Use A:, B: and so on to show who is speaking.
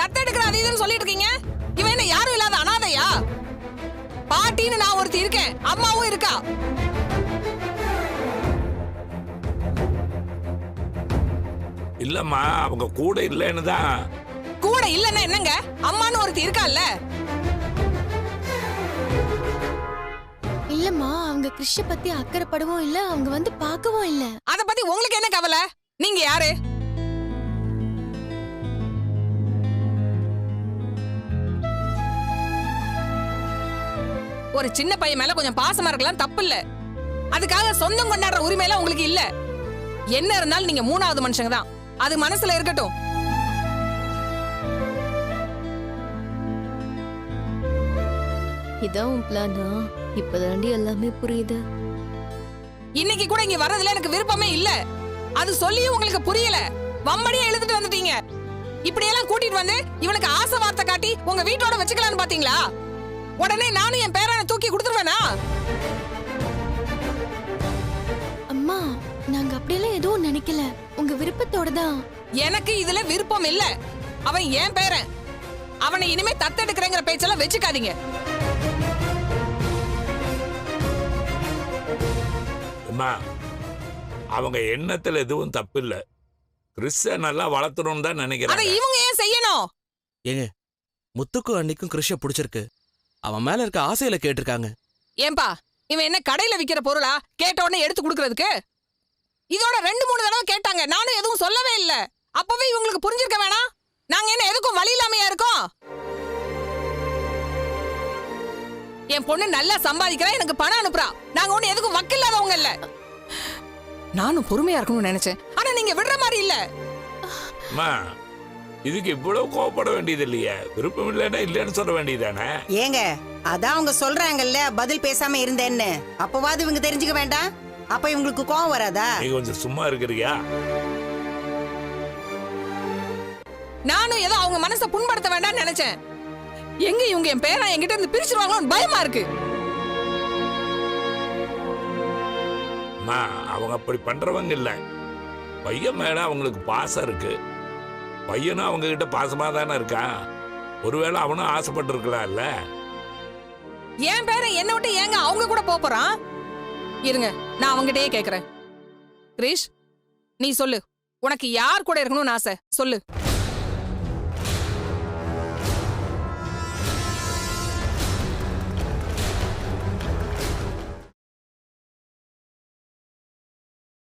A: தத்தெடுக்கிற அது இதுன்னு சொல்லிட்டு இருக்கீங்க. இவன் என்ன யாரும் இல்லாத அனாதையா? பாட்டின்னு நான் ஒருத்தி இருக்கேன், அம்மாவும் இருக்கா.
B: இல்லம்மா, அவங்க கூட இல்லைன்னு தான்.
A: கூட இல்லன்னா என்னங்க, அம்மான்னு ஒருத்தி இருக்கால்ல.
C: இல்லம்மா, அவங்க கிறிஷ பத்தி அக்கறைப்படவும் இல்ல, அவங்க வந்து பார்க்கவும் இல்ல.
A: அத பத்தி உங்களுக்கு என்ன கவலை? நீங்க யாரு? ஒரு சின்ன பையன் மேல கொஞ்சம் பாசமா இருக்கலாம், தப்பு இல்ல. அதுக்காக சொந்தம் கொண்டாடுற உரிமையெல்லாம் உங்களுக்கு இல்ல. என்ன இருந்தாலும் நீங்க மூணாவது மனுஷங்க தான், அது மனசுல இருக்கட்டும்.
C: இதான் உன் பிளானா? இப்பதாண்டி எல்லாமே புரியுது.
A: இன்னைக்கு கூட இங்க வர்றதுல எனக்கு விருப்பமே இல்ல. அது சொல்லியும் உங்களுக்கு புரியல. வம்படியா எழுதிட்டு வந்துட்டீங்க. இப்படி எல்லாம் கூட்டிட்டு வந்து இவனுக்கு ஆசை வார்த்தை காட்டி உங்க வீட்டோட வச்சுக்கலாம்னு பாத்தீங்களா? உடனே நானும் என் பேரனை தூக்கி கொடுத்துருவேனா?
C: அம்மா, நாங்க அப்படியெல்லாம் எதுவும் நினைக்கல. உங்க விருப்பத்தோட தான்.
A: எனக்கு இதுல விருப்பம் இல்ல. அவன் என் பேரன். அவனை இனிமே தத்தெடுக்கிறேங்கிற பேச்செல்லாம் வச்சுக்காதீங்க.
B: அம்மா, அவங்க எண்ணத்துல எதுவும் தப்பு இல்ல. கிறிஸ்த நல்லா வளர்த்தணும்னு தான்
A: அதை
B: நினைக்கிறேன்.
A: இவங்க ஏன் செய்யணும்?
D: ஏங்க, முத்துக்கும் அன்னைக்கும் கிறிஷ பிடிச்சிருக்கு. அவன் மேல இருக்க ஆசையில கேட்டிருக்காங்க.
A: ஏன்பா, இவன் என்ன கடையில விக்கிற பொருளா கேட்ட உடனே எடுத்து கொடுக்கறதுக்கு? இதோட 2-3 தடவை கேட்டாங்க, நானும் எதுவும் சொல்லவே இல்ல. அப்பவே இவங்களுக்கு புரிஞ்சிருக்க வேணாம்? நாங்க என்ன எதுக்கும் வழி இல்லாமையா இருக்கோம்? என் பொண்ணு நல்லா சம்பாதிக்கிறா, எனக்கு பணம் அனுப்புறா. நாங்க ஒண்ணு எதுக்கும் வக்கில்லாதவங்க இல்ல. நானும் பொறுமையா இருக்கணும்னு நினைச்சேன், ஆனா நீங்க விடுற மாதிரி இல்ல.
B: அம்மா, இதுக்கு இவ்வளவு கோவப்பட வேண்டியது இல்லையே. விருப்பம் இல்லைன்னா இல்லைன்னு சொல்ல வேண்டியதானே?
E: ஏங்க, அதான் அவங்க சொல்றாங்கல்ல பதில் பேசாம இருந்தேன்னு. அப்பவாது இவங்க தெரிஞ்சுக்க வேண்டாம்? அப்ப இவங்களுக்கு கோவம் வராதா?
B: நீ கொஞ்சம் சும்மா இருக்கிறியா?
A: நானும் ஏதோ அவங்க மனசை புண்படுத்த வேண்டாம்னு நினைச்சேன். எங்க இவங்க என் பேரை என்கிட்ட இருந்து பிரிச்சிருவாங்களோன்னு பயமா இருக்கு.
B: அம்மா, அவங்க அப்படி பண்றவங்க இல்ல. பையன் மேல அவங்களுக்கு பாசம் இருக்கு. பையனும் அவங்க கிட்ட பாசமா தானே இருக்கான். ஒருவேளை அவனும் ஆசைப்பட்டு இருக்கலாம்ல.
A: என் பேரன் என்ன விட்டு ஏங்க அவங்க கூட போறான்? இருங்க, நான் அவங்ககிட்டயே கேக்குறேன். கிரீஷ், நீ சொல்லு, உனக்கு யார் கூட இருக்கணும்னு ஆசை சொல்லு.